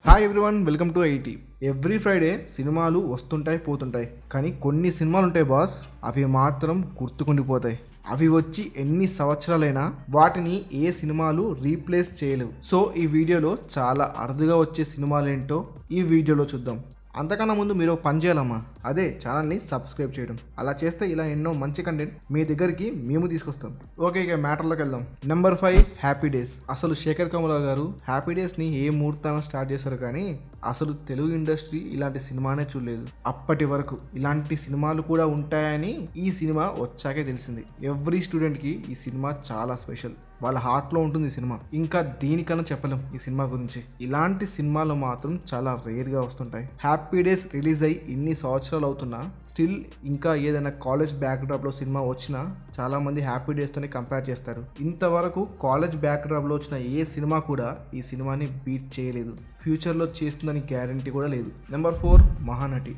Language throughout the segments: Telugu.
Hi everyone, welcome to IT. Every Friday సినిమాలు వస్తుంటాయి పోతుంటాయి, కానీ కొన్ని సినిమాలు ఉంటాయి బాస్, అవి మాత్రం గుర్తుకుండిపోతాయి. అవి వచ్చి ఎన్ని సంవత్సరాలైనా వాటిని ఏ సినిమాలు రీప్లేస్ చేయలేవు. సో ఈ వీడియోలో చాలా అరుదుగా వచ్చే సినిమాలు ఏంటో ఈ వీడియోలో చూద్దాం. అంతకన్నా ముందు మీరు పని చేయాలమ్మా, అదే ఛానల్ని సబ్స్క్రైబ్ చేయడం. అలా చేస్తే ఇలా ఎన్నో మంచి కంటెంట్ మీ దగ్గరికి మేము తీసుకొస్తాం. ఓకే, ఇక మ్యాటర్లోకి వెళ్దాం. Number 5, happy days. అసలు శేఖర్ కమల గారు హ్యాపీ డేస్ని ఏ ముహూర్తాన స్టార్ట్ చేశారు, కానీ అసలు తెలుగు ఇండస్ట్రీ ఇలాంటి సినిమానే చూడలేదు. అప్పటి వరకు ఇలాంటి సినిమాలు కూడా ఉంటాయని ఈ సినిమా వచ్చాకే తెలిసింది. ఎవ్రీ స్టూడెంట్కి ఈ సినిమా చాలా స్పెషల్, వాళ్ళ హార్ట్లో ఉంటుంది ఈ సినిమా. ఇంకా దీనికన్నా చెప్పలేం ఈ సినిమా గురించి. ఇలాంటి సినిమాలు మాత్రం చాలా రేర్గా వస్తుంటాయి. హ్యాపీ డేస్ రిలీజ్ అయ్యి ఇన్ని సంవత్సరాలు అవుతున్నా స్టిల్ ఇంకా ఏదైనా కాలేజ్ బ్యాక్డ్రాప్లో సినిమా వచ్చినా చాలామంది హ్యాపీ డేస్తోనే కంపేర్ చేస్తారు. ఇంతవరకు కాలేజ్ బ్యాక్డ్రాప్లో వచ్చిన ఏ సినిమా కూడా ఈ సినిమాని బీట్ చేయలేదు. ఫ్యూచర్లో చేస్తుందని గ్యారంటీ కూడా లేదు. నెంబర్ 4, మహానటి.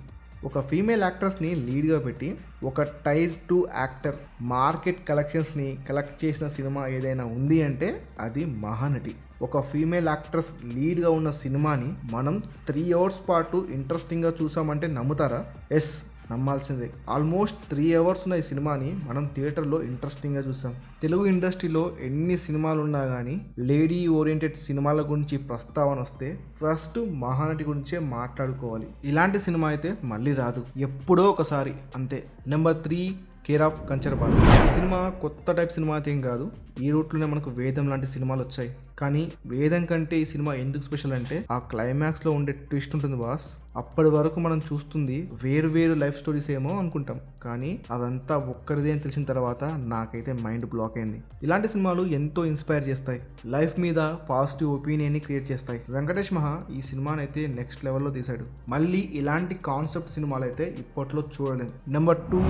ఒక ఫీమేల్ యాక్ట్రెస్ని లీడ్గా పెట్టి ఒక టైర్ 2 యాక్టర్ మార్కెట్ కలెక్షన్స్ని కలెక్ట్ చేసిన సినిమా ఏదైనా ఉంది అంటే అది మహానటి. ఒక ఫీమేల్ యాక్ట్రెస్ లీడ్గా ఉన్న సినిమాని మనం 3 అవర్స్ పాటు ఇంట్రెస్టింగ్గా చూసామంటే నమ్ముతారా? ఎస్, నమ్మాల్సిందే. ఆల్మోస్ట్ 3 అవర్స్ ఉన్న ఈ సినిమాని మనం థియేటర్లో ఇంట్రెస్టింగ్గా చూసాం. తెలుగు ఇండస్ట్రీలో ఎన్ని సినిమాలు ఉన్నా కానీ లేడీ ఓరియంటెడ్ సినిమాల గురించి ప్రస్తావన వస్తే ఫస్ట్ మహానటి గురించే మాట్లాడుకోవాలి. ఇలాంటి సినిమా అయితే మళ్ళీ రాదు, ఎప్పుడో ఒకసారి అంతే. Number 3, care of Kancharapalem. ఈ సినిమా కొత్త టైప్ సినిమా అయితే ఏం కాదు. ఈ రూట్లోనే మనకు వేదం లాంటి సినిమాలు వచ్చాయి, కానీ వేదం కంటే ఈ సినిమా ఎందుకు స్పెషల్ అంటే ఆ క్లైమాక్స్లో ఉండే ట్విస్ట్ ఉంటుంది బాస్. అప్పటి వరకు మనం చూస్తుంది వేరు లైఫ్ స్టోరీస్ ఏమో అనుకుంటాం, కానీ అదంతా ఒక్కరిదే అని తెలిసిన తర్వాత నాకైతే మైండ్ బ్లాక్ అయింది. ఇలాంటి సినిమాలు ఎంతో ఇన్స్పైర్ చేస్తాయి, లైఫ్ మీద పాజిటివ్ ఒపీనియన్ని క్రియేట్ చేస్తాయి. వెంకటేష్ మహా ఈ సినిమాని అయితే నెక్స్ట్ లెవెల్లో తీశాడు. మళ్ళీ ఇలాంటి కాన్సెప్ట్ సినిమాలు అయితే ఇప్పట్లో చూడలేము. నెంబర్ 2,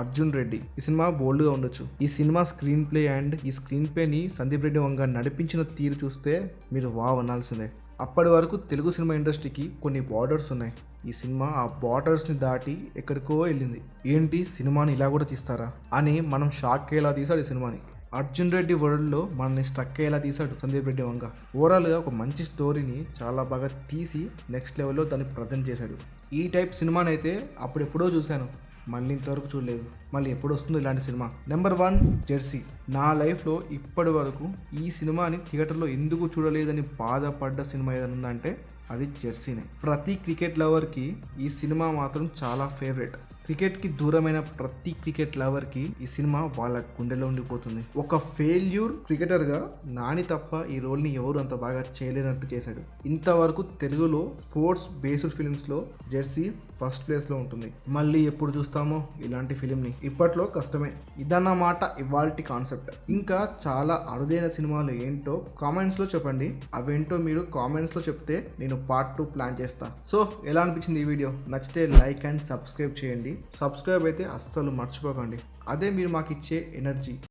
అర్జున్ రెడ్డి. ఈ సినిమా బోల్డ్గా ఉండొచ్చు. ఈ సినిమా స్క్రీన్ ప్లే అండ్ ఈ స్క్రీన్ ప్లేని సందీప్ రెడ్డి వంగ నడిపించిన తీరు చూస్తే మీరు వావ్ అనాల్సిందే. అప్పటి వరకు తెలుగు సినిమా ఇండస్ట్రీకి కొన్ని బార్డర్స్ ఉన్నాయి. ఈ సినిమా ఆ బార్డర్స్ని దాటి ఎక్కడికో వెళ్ళింది. ఏంటి, సినిమాని ఇలా కూడా తీస్తారా అని మనం షాక్ అయ్యేలా తీశాడు ఈ సినిమాని. అర్జున్ రెడ్డి వరల్డ్లో మనల్ని స్ట్రక్ అయ్యేలా తీశాడు సందీప్ రెడ్డి వంగ. ఓవరాల్గా ఒక మంచి స్టోరీని చాలా బాగా తీసి నెక్స్ట్ లెవెల్లో దాన్ని ప్రజెంట్ చేశాడు. ఈ టైప్ సినిమాని అయితే అప్పుడెప్పుడో చూశాను, మళ్ళీ ఇంతవరకు చూడలేదు. మళ్ళీ ఎప్పుడు వస్తుందో ఇలాంటి సినిమా. Number 1, Jersey. నా లైఫ్లో ఇప్పటి వరకు ఈ సినిమాని థియేటర్లో ఎందుకు చూడలేదని బాధపడ్డ సినిమా ఏదైనా ఉందంటే అది జెర్సీనే. ప్రతి క్రికెట్ లవర్కి ఈ సినిమా మాత్రం చాలా ఫేవరెట్. క్రికెట్కి దూరమైన ప్రతి క్రికెట్ లవర్కి ఈ సినిమా వాళ్ళ గుండెలో ఉండిపోతుంది. ఒక ఫెయిల్యూర్ క్రికెటర్గా నాని తప్ప ఈ రోల్ని ఎవరు అంత బాగా చేయలేనట్టు చేశాడు. ఇంతవరకు తెలుగులో స్పోర్ట్స్ బేస్డ్ ఫిలిమ్స్లో జెర్సీ ఫస్ట్ ప్లేస్లో ఉంటుంది. మళ్ళీ ఎప్పుడు చూస్తామో ఇలాంటి ఫిలింని? ఇప్పట్లో కష్టమే. ఇదన్నమాట ఇవాల్టి కాన్సెప్ట్. ఇంకా చాలా అరుదైన సినిమాలు ఏంటో కామెంట్స్లో చెప్పండి. అవేంటో మీరు కామెంట్స్లో చెప్తే నేను పార్ట్ 2 ప్లాన్ చేస్తా. సో ఎలా అనిపించింది ఈ వీడియో? నచ్చితే లైక్ అండ్ సబ్స్క్రైబ్ చేయండి. సబ్స్క్రైబ్ అయితే అస్సలు మర్చిపోకండి, అదే మీరు మాకు ఇచ్చే ఎనర్జీ.